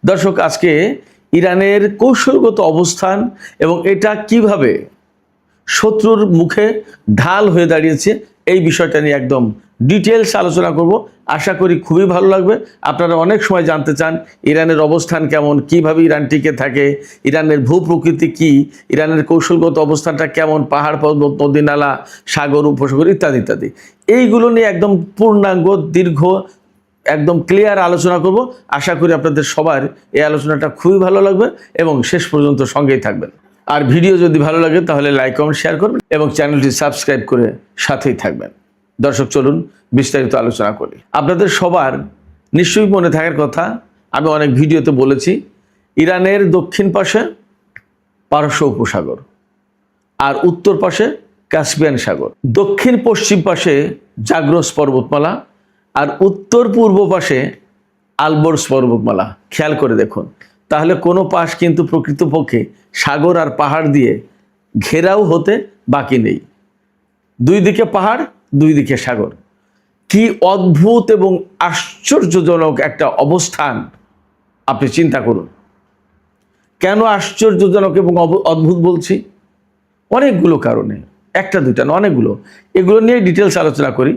দর্শক, আজকে ইরানের কৌশলগত অবস্থান এবং এটা কিভাবে শত্রুর মুখে ঢাল হয়ে দাঁড়িয়েছে এই বিষয়টা নিয়ে একদম ডিটেলস আলোচনা করব। আশা করি খুবই ভালো লাগবে। আপনারা অনেক সময় জানতে চান ইরানের অবস্থান কেমন, কিভাবে ইরান টিকে থাকে, ইরানের ভূপ্রকৃতি কি, ইরানের কৌশলগত অবস্থানটা কেমন, পাহাড় পর্বত, নদী নালা, সাগর, উপসাগর ইত্যাদি ইত্যাদি। এইগুলো নিয়ে একদম পূর্ণাঙ্গ দীর্ঘ একদম ক্লিয়ার আলোচনা করব। আশা করি আপনাদের সবার এই আলোচনাটা খুবই ভালো লাগবে এবং শেষ পর্যন্ত সঙ্গেই থাকবেন। আর ভিডিও যদি ভালো লাগে তাহলে লাইক, কমেন্ট, শেয়ার করবেন এবং চ্যানেলটি সাবস্ক্রাইব করে সাথেই থাকবেন। দর্শক, চলুন বিস্তারিত আলোচনা করি। আপনাদের সবার নিশ্চয়ই মনে থাকার কথা, আমি অনেক ভিডিওতে বলেছি, ইরানের দক্ষিণ পাশে পারস্য উপসাগর আর উত্তর পাশে কাস্পিয়ান সাগর, দক্ষিণ পশ্চিম পাশে জাগ্রস পর্বতমালা আর উত্তর পূর্ব পাশে আলবর্স পর্বতমালা। খেয়াল করে দেখুন, তাহলে কোনো পাশ কিন্তু প্রকৃতপক্ষে সাগর আর পাহাড় দিয়ে ঘেরাও হতে বাকি নেই। দুই দিকে পাহাড়, দুই দিকে সাগর। কি অদ্ভুত এবং আশ্চর্যজনক একটা অবস্থান আপনি চিন্তা করুন। কেন আশ্চর্যজনক এবং অদ্ভুত বলছি? অনেকগুলো কারণে, একটা দুইটা না, অনেকগুলো। এগুলো নিয়ে ডিটেলস আলোচনা করি।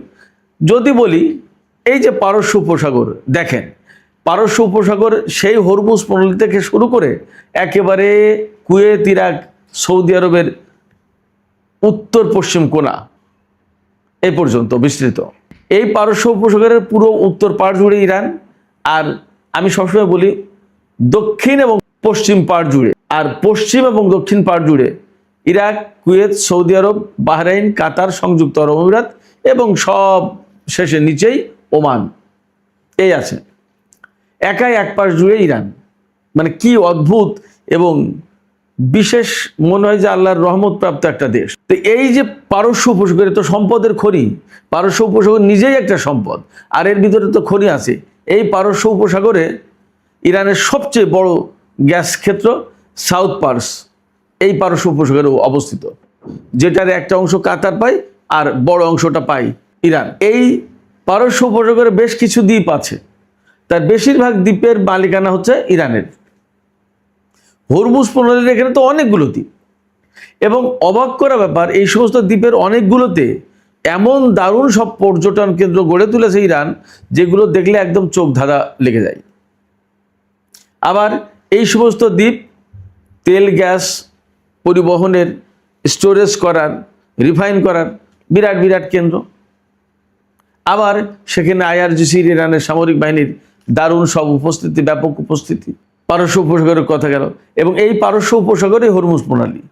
যদি বলি, এই যে পারস্য উপসাগর দেখেন, পারস্য উপসাগর সেই হরমুজ প্রণালী থেকে শুরু করে একেবারে কুয়েত, ইরাক, সৌদি আরবের উত্তর পশ্চিম কোণা এই পর্যন্ত বিস্তৃত। এই পারস্য উপসাগরের পুরো উত্তর পাড় জুড়ে ইরান, আর আমি সবসময় বলি দক্ষিণ এবং পশ্চিম পাড় জুড়ে, আর পশ্চিম এবং দক্ষিণ পাড় জুড়ে ইরাক, কুয়েত, সৌদি আরব, বাহরাইন, কাতার, সংযুক্ত আরব আমিরাত এবং সব শেষে নিচেই ওমান। এই আছে একাই এক পাশ জুড়ে ইরান। মানে কি অদ্ভুত এবং বিশেষ মনে হয় যে আল্লাহর রহমত প্রাপ্ত একটা দেশ। তো এই যে পারস্য উপসাগরে তো সম্পদের খনি, পারস্য উপসাগর নিজেই একটা সম্পদ, আর এর ভিতরে তো খনি আছে। এই পারস্য উপসাগরে ইরানের সবচেয়ে বড় গ্যাস ক্ষেত্র সাউথ পার্স এই পারস্য উপসাগরে অবস্থিত, যেটার একটা অংশ কাতার পায় আর বড় অংশটা পায় ইরান। এই পারস্য উপসাগরে বেশ কিছু দ্বীপ আছে, তার বেশিরভাগ দ্বীপের মালিকানা হচ্ছে ইরানের। হরমুজ প্রণালীর এখানে তো অনেকগুলো দ্বীপ, এবং অবাক করা ব্যাপার, এই সমস্ত দ্বীপের অনেকগুলোতে এমন দারুণ সব পর্যটন কেন্দ্র গড়ে তুলেছে ইরান, যেগুলো দেখলে একদম চোখ ধাঁধা লেগে যায়। আবার এই সমস্ত দ্বীপ তেল গ্যাস পরিবহনের, স্টোরেজ করার, রিফাইন করার বিরাট বিরাট কেন্দ্র। আবার সেখানে আইআরজিসির, ইরানের সামরিক বাহিনীর দারুণ সব উপস্থিতি, ব্যাপক উপস্থিতি। পারস্য উপসাগরের কথা গেল, এবং এই পারস্য উপসাগরে হরমুজ প্রণালী,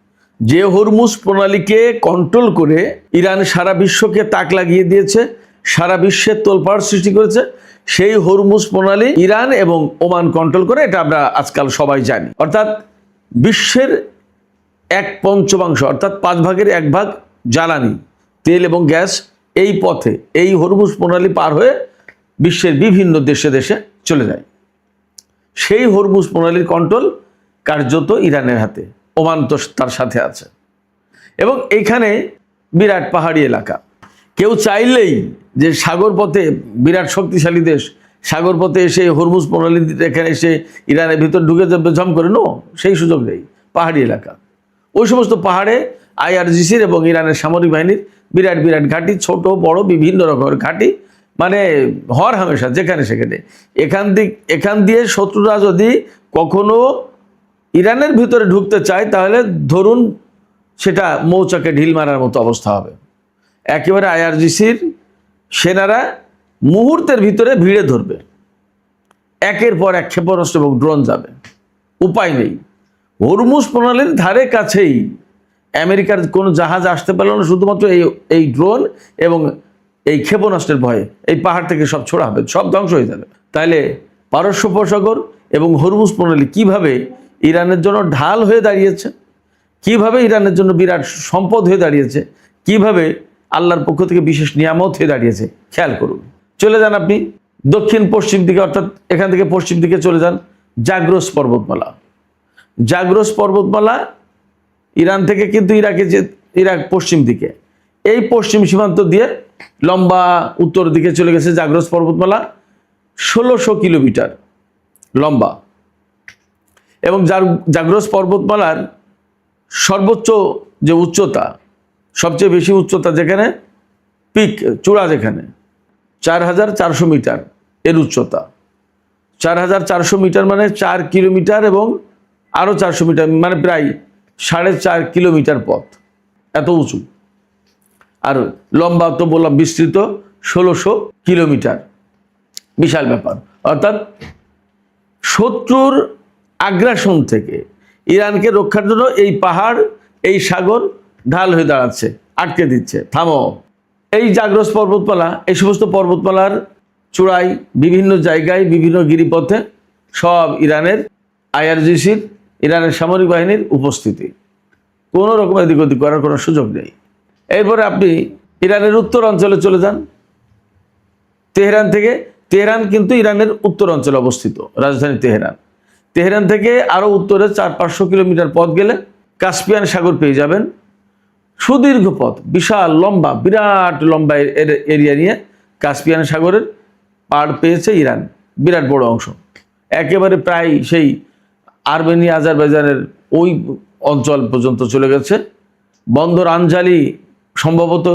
যে হরমুজ প্রণালীকে কন্ট্রোল করে ইরান সারা বিশ্বকে তাক লাগিয়ে দিয়েছে, সারা বিশ্বের তোলপাড় সৃষ্টি করেছে, সেই হরমুজ প্রণালী ইরান এবং ওমান কন্ট্রোল করে, এটা আমরা আজকাল সবাই জানি। অর্থাৎ বিশ্বের 1/5 অর্থাৎ 5 ভাগের 1 ভাগ জ্বালানি, তেল এবং গ্যাস এই পথে, এই হরমুজ প্রণালী পার হয়ে বিশ্বের বিভিন্ন দেশে দেশে চলে যায়। সেই হরমুজ প্রণালীর কন্ট্রোল কার্যত ইরানের হাতে, ওমান তো তার সাথে আছে। এবং এখানে বিরাট পাহাড়ি এলাকা। কেউ চাইলেই যে সাগর পথে, বিরাট শক্তিশালী দেশ, সাগর পথে এসে হরমুজ প্রণালী এখানে এসে ইরানের ভিতর ঢুকে যাবে ঝম করে, নো, সেই সুযোগ নেই। পাহাড়ি এলাকা, ওই সমস্ত পাহাড়ে আইআরজিসির এবং ইরানের সামরিক বাহিনীর বিরাট বিরাট ঘাঁটি, ছোট বড় বিভিন্ন রকমের ঘাঁটি, মানে হর হামেশা যেখানে সেখানে। এখান দিয়ে শত্রুরা যদি কখনো ইরানের ভিতরে ঢুকতে চায়, তাহলে ধরুন সেটা মৌচাকে ঢিল মারার মতো অবস্থা হবে। একেবারে আইআরজিসির সেনারা মুহূর্তের ভিতরে ভিড়ে ধরবে, একের পর এক ক্ষেপণাস্ত্র এবং ড্রোন যাবে, উপায় নেই। হরমুজ প্রণালীর ধারে কাছেই আমেরিকার কোনো জাহাজ আসতে পারল না, শুধুমাত্র এই ড্রোন এবং এই ক্ষেপণাস্ত্রের ভয়ে। এই পাহাড় থেকে সব ছোড়া হবে, সব ধ্বংস হয়ে যাবে। তাহলে পারস্য উপসাগর এবং হরমুজ প্রণালী কিভাবে ইরানের জন্য ঢাল হয়ে দাঁড়িয়েছে, কিভাবে ইরানের জন্য বিরাট সম্পদ হয়ে দাঁড়িয়েছে, কিভাবে আল্লাহর পক্ষ থেকে বিশেষ নিয়ামত হয়ে দাঁড়িয়েছে, খেয়াল করুন। চলে যান আপনি দক্ষিণ পশ্চিম দিকে, অর্থাৎ এখান থেকে পশ্চিম দিকে চলে যান জাগ্রস পর্বতমালা। জাগ্রস পর্বতমালা ইরান থেকে কিন্তু ইরাক পশ্চিম দিকে, এই পশ্চিম সীমান্ত দিয়ে লম্বা উত্তর দিকে চলে গেছে জাগ্রস পর্বতমালা। 1600 কিলোমিটার লম্বা, এবং জাগ্রস পর্বতমালার সর্বোচ্চ যে উচ্চতা, সবচেয়ে বেশি উচ্চতা যেখানে, পিক চূড়া যেখানে 4400 মিটার এর উচ্চতা। 4400 মিটার মানে 4 কিলোমিটার এবং আরও 400 মিটার মানে প্রায় 4.5 কিলোমিটার পথ, এত উঁচু। আর লম্বা তো বললাম বিস্তৃত 1600 কিলোমিটার, বিশাল ব্যাপার। অর্থাৎ শত্রুর আগ্রাসন থেকে ইরানকে রক্ষার জন্য এই পাহাড়, এই সাগর ঢাল হয়ে দাঁড়াচ্ছে, আটকে দিচ্ছে, থামো। এই জাগ্রস পর্বতমালা, এই সমস্ত পর্বতমালার চূড়ায় বিভিন্ন জায়গায় বিভিন্ন গিরিপথে সব ইরানের আইআরজিসির, ইরানের সামরিক বাহিনীর উপস্থিতি, কোনো রকম এদিক ওদিক করার কোনো সুযোগ নেই। এরপরে আপনি ইরানের উত্তর অঞ্চলে চলে যান, তেহরান থেকে। তেহরান কিন্তু ইরানের উত্তর অঞ্চলে অবস্থিত, রাজধানী তেহরান। তেহরান থেকে আরও উত্তরে 400-500 কিলোমিটার পথ গেলে কাস্পিয়ান সাগর পেয়ে যাবেন। সুদীর্ঘ পথ, বিশাল লম্বা, বিরাট লম্বা এরিয়া নিয়ে কাস্পিয়ান সাগরের পাড় পেয়েছে ইরান, বিরাট বড় অংশ, একেবারে প্রায় সেই আর্মেনিয়া, আজারবাইজানের ওই অঞ্চল পর্যন্ত চলে গেছে। বন্দর আনজালি সম্ভবত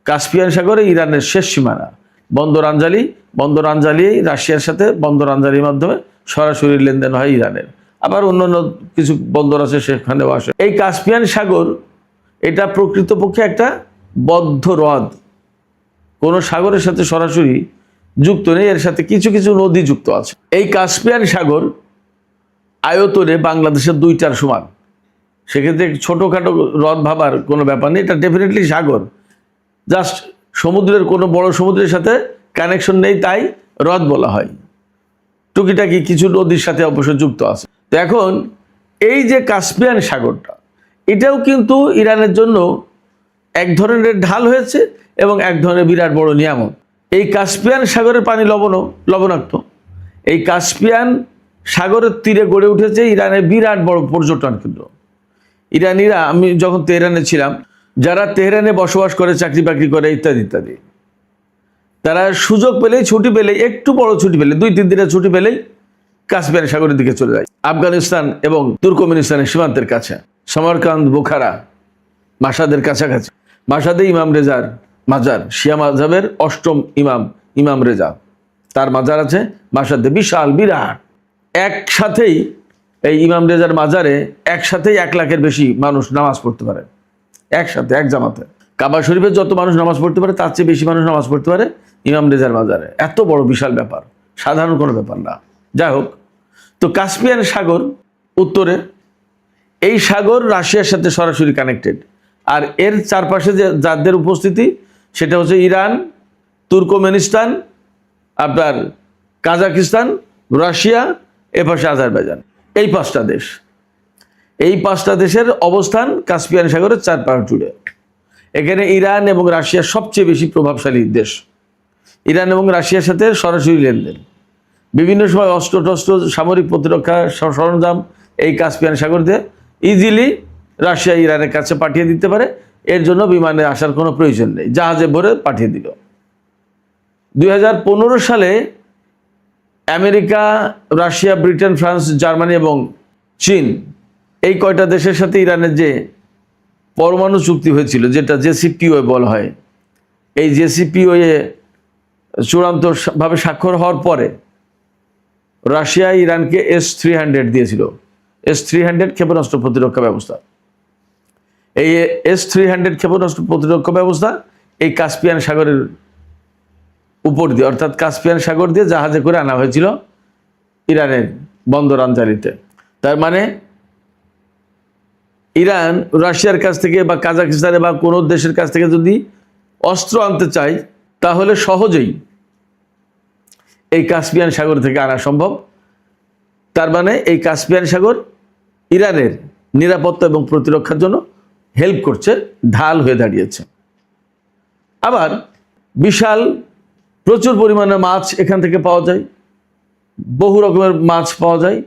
কাস্পিয়ান সাগরে ইরানের শেষ সীমানা। বন্দর আনজালি রাশিয়ার সাথে বন্দর আনজালির মাধ্যমে সরাসরি লেনদেন হয় ইরানের। আবার অন্যান্য কিছু বন্দর আছে সেখানেও আসে। এই কাস্পিয়ান সাগর এটা প্রকৃতপক্ষে একটা বদ্ধ হ্রদ, কোনো সাগরের সাথে সরাসরি যুক্ত নেই, এর সাথে কিছু কিছু নদী যুক্ত আছে। এই কাস্পিয়ান সাগর আয়তনে বাংলাদেশের 2টার সমান। সেক্ষেত্রে ছোটোখাটো হ্রদ ভাবার কোনো ব্যাপার নেই, এটা ডেফিনেটলি সাগর, জাস্ট সমুদ্রের কোনো বড় সমুদ্রের সাথে কানেকশন নেই, তাই হ্রদ বলা হয়। টুকিটাকি কিছু নদীর সাথে অবশ্য যুক্ত আছে। তো এখন এই যে কাস্পিয়ান সাগরটা, এটাও কিন্তু ইরানের জন্য এক ধরনের ঢাল হয়েছে এবং এক ধরনের বিরাট বড় নিয়ামত। এই কাস্পিয়ান সাগরের পানি লবণাক্ত। এই কাস্পিয়ান সাগরের তীরে গড়ে উঠেছে ইরানের বিরাট বড় পর্যটন কেন্দ্র। ইরানিরা, আমি যখন তেহরানে ছিলাম, যারা তেহরানে বসবাস করে, চাকরি বাকরি করে, ইত্যাদি ইত্যাদি, তারা সুযোগ পেলেই, ছুটি পেলেই, একটু বড় ছুটি পেলে, 2-3 দিনের ছুটি পেলেই কাস্পিয়ান সাগরের দিকে চলে যায়। আফগানিস্তান এবং তুর্কমেনিস্তানের সীমান্তের কাছে, সমরকান্দ, বুখারা, মাসাদের কাছাকাছি। মাসাদে ইমাম রেজার মাজার, শিয়া মাযহাবের 8ম ইমাম রেজা, তার মাজার আছে মাসাদে, বিশাল বিরাট। একসাথেই এই ইমাম রেজার মাজারে একসাথেই 1 লাখের বেশি মানুষ নামাজ পড়তে পারে, একসাথে, এক জামাতে। কাবা শরীফে যত মানুষ নামাজ পড়তে পারে তার চেয়ে বেশি মানুষ নামাজ পড়তে পারে ইমাম রেজার মাজারে। এত বড় বিশাল ব্যাপার, সাধারণ কোনো ব্যাপার না। যাই হোক, তো কাস্পিয়ান সাগর উত্তরে, এই সাগর রাশিয়ার সাথে সরাসরি কানেক্টেড। আর এর চারপাশে যে যাদের উপস্থিতি, সেটা হচ্ছে ইরান, তুর্কমেনিস্তান, আপনার কাজাকিস্তান, রাশিয়া, এপাশে আজারবাইজান। এই 5টা দেশ, এই 5টা দেশের অবস্থান কাস্পিয়ান সাগরের চারপাশ জুড়ে। এখানে ইরান এবং রাশিয়া সবচেয়ে বেশি প্রভাবশালী দেশ। ইরান এবং রাশিয়ার সাথে সরাসরি লেনদেন, বিভিন্ন সময় অস্ত্র সামরিক প্রতিরক্ষা সরঞ্জাম এই কাস্পিয়ান সাগর দিয়ে ইজিলি রাশিয়া ইরানের কাছে পাঠিয়ে দিতে পারে। এর জন্য বিমানে আসার কোনো প্রয়োজন নেই, জাহাজে ভরে পাঠিয়ে দিল। 2015 সালে America, Russia, Britain, France, Germany এবং চীন, এই কয়টা দেশের সাথে ইরানের যে পরমাণু চুক্তি হয়েছিল, যেটা জেসিপিওএ বলা হয়, এই জেসিপিওএ চূড়ান্তভাবে স্বাক্ষর হওয়ার পরে রাশিয়া ইরানকে S-300 দিয়েছিল, S-300 ক্ষেপণাস্ত্র প্রতিরক্ষা ব্যবস্থা। এই S-300 ক্ষেপণাস্ত্র প্রতিরক্ষা ব্যবস্থা এই কাস্পিয়ান সাগরের উপর দিয়ে, অর্থাৎ কাস্পিয়ান সাগর দিয়ে জাহাজে করে আনা হয়েছিল ইরানের বন্দর আনজালিতে। তার মানে ইরান রাশিয়ার কাছ থেকে বা কাজাকিস্তানে বা কোনো দেশের কাছ থেকে যদি অস্ত্র আনতে চায়, তাহলে সহজেই এই কাস্পিয়ান সাগর থেকে আনা সম্ভব। তার মানে এই কাস্পিয়ান সাগর ইরানের নিরাপত্তা এবং প্রতিরক্ষার জন্য হেল্প করছে, ঢাল হয়ে দাঁড়িয়েছে। আবার বিশাল প্রচুর পরিমাণে মাছ এখান থেকে পাওয়া যায়, বহু রকমের মাছ পাওয়া যায়।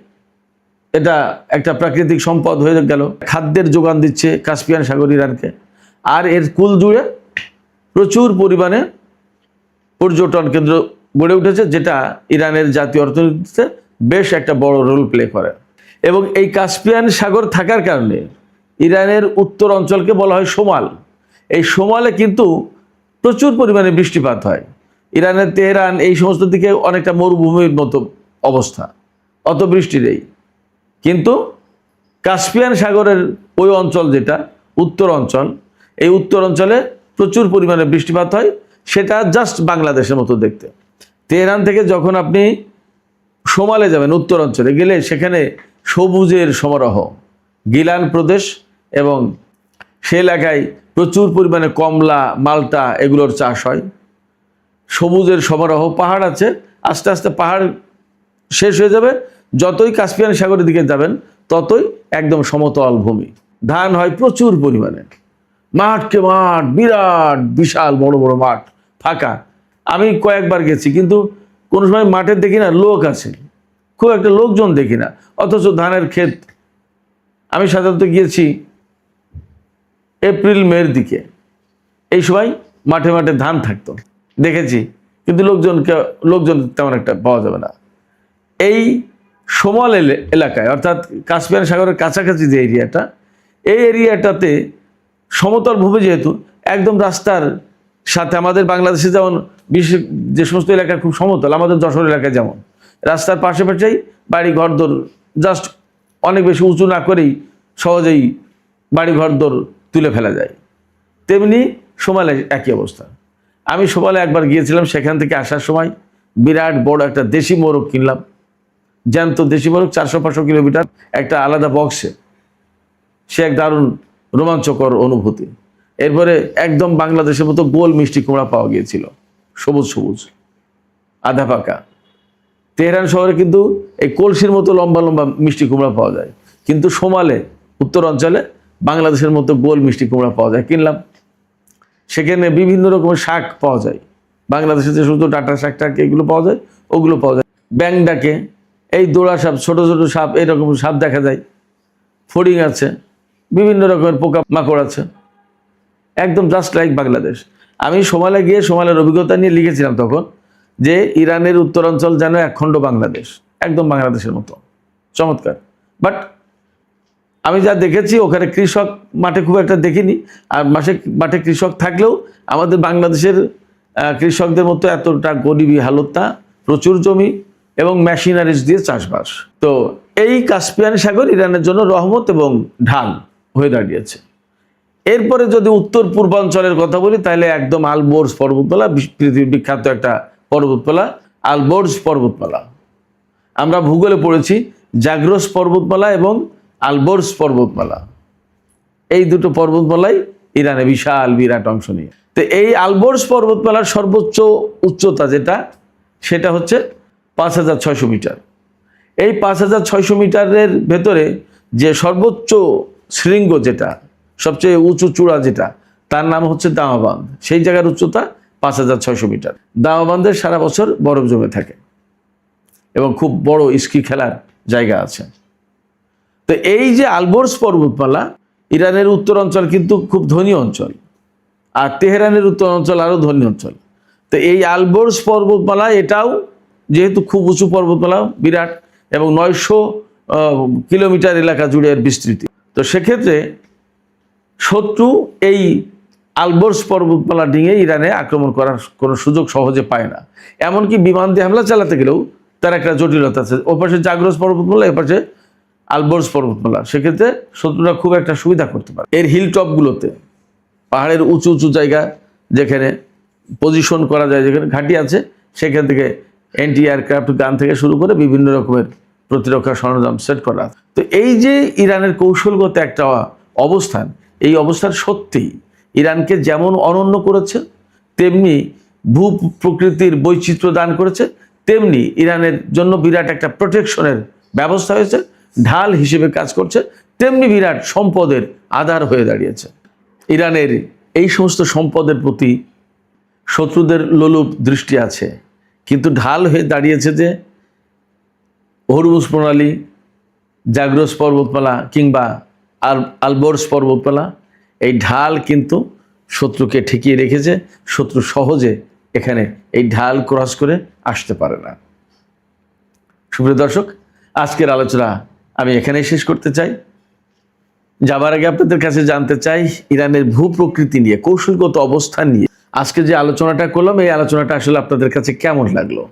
এটা একটা প্রাকৃতিক সম্পদ হয়ে গেল। খাদ্যের যোগান দিচ্ছে কাস্পিয়ান সাগর ইরানকে। আর এর কুল জুড়ে প্রচুর পরিমাণে পর্যটন কেন্দ্র গড়ে উঠেছে, যেটা ইরানের জাতীয় অর্থনীতিতে বেশ একটা বড় রোল প্লে করে। এবং এই কাস্পিয়ান সাগর থাকার কারণে ইরানের উত্তর অঞ্চলকে বলা হয় সোমাল। এই সোমালে কিন্তু প্রচুর পরিমাণে বৃষ্টিপাত হয়। ইরানের তেহরান এই সমস্ত দিকে অনেকটা মরুভূমির মতো অবস্থা, অত বৃষ্টি নেই। কিন্তু কাস্পিয়ান সাগরের ওই অঞ্চল যেটা উত্তর অঞ্চল, এই উত্তর অঞ্চলে প্রচুর পরিমাণে বৃষ্টিপাত হয়। সেটা জাস্ট বাংলাদেশের মতো দেখতে। তেহরান থেকে যখন আপনি সোমালে যাবেন উত্তর অঞ্চলে গেলে সেখানে সবুজের সমারোহ, গিলান প্রদেশ এবং সে এলাকায় প্রচুর পরিমাণে কমলা, মাল্টা এগুলোর চাষ হয়। সবুজের সমারোহ, পাহাড় আছে, আস্তে আস্তে পাহাড় শেষ হয়ে যাবে। যতই কাস্পিয়ান সাগরের দিকে যাবেন ততই একদম সমতল ভূমি। ধান হয় প্রচুর পরিমাণে, মাঠকে মাঠ, বিরাট বিশাল বড় বড় মাঠ ফাঁকা। আমি কয়েকবার গেছি, কিন্তু কোনো সময় মাঠে দেখি না লোক আছে, খুব একটা লোকজন দেখি না, অথচ ধানের ক্ষেত। আমি সাধারণত গিয়েছি এপ্রিল মের দিকে, এই সময় মাঠে মাঠে ধান থাকতো, দেখেছি, কিন্তু লোকজন তেমন একটা পাওয়া যাবে না। এই সোমাল এলাকায় অর্থাৎ কাস্পিয়ান সাগরের কাছাকাছি যে এরিয়াটা, এই এরিয়াটাতে সমতল ভূমি যেহেতু, একদম রাস্তার সাথে আমাদের বাংলাদেশে যেমন বিশেষ যে সমস্ত এলাকা খুব সমতল, আমাদের যশোর এলাকায় যেমন রাস্তার পাশে পাশেই বাড়ি ঘরদোর, জাস্ট অনেক বেশি উঁচু না করেই সহজেই বাড়ি ঘরদোর তুলে ফেলা যায়, তেমনি সোমালে একই অবস্থা। আমি সোমালে একবার গিয়েছিলাম, সেখান থেকে আসার সময় বিরাট বড় একটা দেশি মোরগ কিনলাম, জ্যান্ত দেশি মোরগ, 400-500 কিলোমিটার একটা আলাদা বক্সে। সে এক দারুণ রোমাঞ্চকর অনুভূতি। এরপরে একদম বাংলাদেশের মতো গোল মিষ্টি কুমড়া পাওয়া গিয়েছিল, সবুজ সবুজ আধা পাকা। তেহরান শহরে কিন্তু এই কলসির মতো লম্বা লম্বা মিষ্টি কুমড়া পাওয়া যায়, কিন্তু সোমালে উত্তর অঞ্চলে বাংলাদেশের মতো গোল মিষ্টি কুমড়া পাওয়া যায়, কিনলাম। সেখানে বিভিন্ন রকমের শাক পাওয়া যায়, বাংলাদেশে যে সমস্ত ডাটা শাক টাক এগুলো পাওয়া যায়, ওগুলো পাওয়া যায়। ব্যাং ডাকে, এই দোড়া সাপ, ছোট ছোট সাপ, এরকম সাপ দেখা যায়, ফড়িং আছে, বিভিন্ন রকমের পোকা মাকড় আছে, একদম জাস্ট লাইক বাংলাদেশ। আমি সোমালে গিয়ে সোমালের অভিজ্ঞতা নিয়ে লিখেছিলাম তখন যে ইরানের উত্তরাঞ্চল যেন একখণ্ড বাংলাদেশ, একদম বাংলাদেশের মতো চমৎকার। বাট আমি যা দেখেছি ওখানে কৃষক মাঠে খুব একটা দেখিনি, আর মাঠে কৃষক থাকলেও আমাদের বাংলাদেশের কৃষকদের মতো এতটা গরিবী হালত না, প্রচুর জমি এবং মেশিনারিজ দিয়ে চাষবাস। তো এই কাস্পিয়ান সাগর ইরানের জন্য রহমত এবং ঢাল হয়ে দাঁড়িয়েছে। এরপরে যদি উত্তর পূর্বাঞ্চলের কথা বলি, তাহলে একদম আলবোর্জ পর্বতমালা, পৃথিবীর বিখ্যাত একটা পর্বতমালা, আলবোর্জ পর্বতমালা। আমরা ভূগোলে পড়েছি জাগ্রস পর্বতমালা এবং আলবোর্জ পর্বতমালা, এই দুটো পর্বতমালাই ইরানে বিশাল বিরাট অংশ নিয়ে। তো এই আলবোর্জ পর্বতমালার সর্বোচ্চ উচ্চতা যেটা, সেটা হচ্ছে 5600 মিটার। এই 5600 মিটারের ভেতরে যে সর্বোচ্চ শৃঙ্গ যেটা, সবচেয়ে উঁচু চূড়া যেটা, তার নাম হচ্ছে দামাবান্ধ। সেই জায়গার উচ্চতা 5600 মিটার। দামাবান্ধের সারা বছর বরফ জমে থাকে এবং খুব বড় স্কি খেলার জায়গা আছে। তো এই যে আলবোর্জ পর্বতমালা, ইরানের উত্তর অঞ্চল কিন্তু খুব ধনী অঞ্চল, আর তেহরানের উত্তর অঞ্চল আরও ধনী অঞ্চল। তো এই আলবোর্জ পর্বতমালা, এটাও যেহেতু খুব উঁচু পর্বতমালা, বিরাট, এবং 900 কিলোমিটার এলাকা জুড়ে এর বিস্তৃতি। তো সেক্ষেত্রে শত্রু এই আলবোর্জ পর্বতমালা ডিঙে ইরানে আক্রমণ করার কোনো সুযোগ সহজে পায় না। এমনকি বিমান দিয়ে হামলা চালাতে গেলেও তার একটা জটিলতা আছে। ওপাশে জাগ্রস পর্বতমালা, এপাশে আলবোর্জ পর্বতমালা, সেক্ষেত্রে শত্রুরা খুব একটা সুবিধা করতে পারে। এর হিল টপগুলোতে, পাহাড়ের উঁচু উঁচু জায়গা যেখানে পজিশন করা যায়, যেখানে ঘাঁটি আছে, সেখান থেকে অ্যান্টি এয়ারক্রাফট গান থেকে শুরু করে বিভিন্ন রকমের প্রতিরক্ষা সরঞ্জাম সেট করা। তো এই যে ইরানের কৌশলগত একটা অবস্থান, এই অবস্থান সত্যিই ইরানকে যেমন অনন্য করেছে, তেমনি ভূ প্রকৃতির বৈচিত্র্য দান করেছে, তেমনি ইরানের জন্য বিরাট একটা প্রোটেকশনের ব্যবস্থা হয়েছে, ঢাল হিসেবে কাজ করছে, তেমনি বিরাট সম্পদের আধার হয়ে দাঁড়িয়েছে। ইরানের এই সমস্ত সম্পদের প্রতি শত্রুদের লোলুপ দৃষ্টি আছে, কিন্তু ঢাল হয়ে দাঁড়িয়েছে যে হরমুজ প্রণালী, জাগ্রস পর্বতমালা কিংবা আলবোর্জ পর্বতমালা, এই ঢাল কিন্তু শত্রুকে ঠেকিয়ে রেখেছে। শত্রু সহজে এখানে এই ঢাল ক্রস করে আসতে পারে না। সুপ্রিয় দর্শক, আজকের আলোচনা আমি এখানেই শেষ করতে চাই। যাবার আগে আপনাদের কাছে জানতে চাই ইরানের ভূপ্রকৃতি নিয়ে, কৌশলগত অবস্থান নিয়ে আজকে যে আলোচনাটা করলাম, এই আলোচনাটা আসলে আপনাদের কাছে কেমন লাগলো?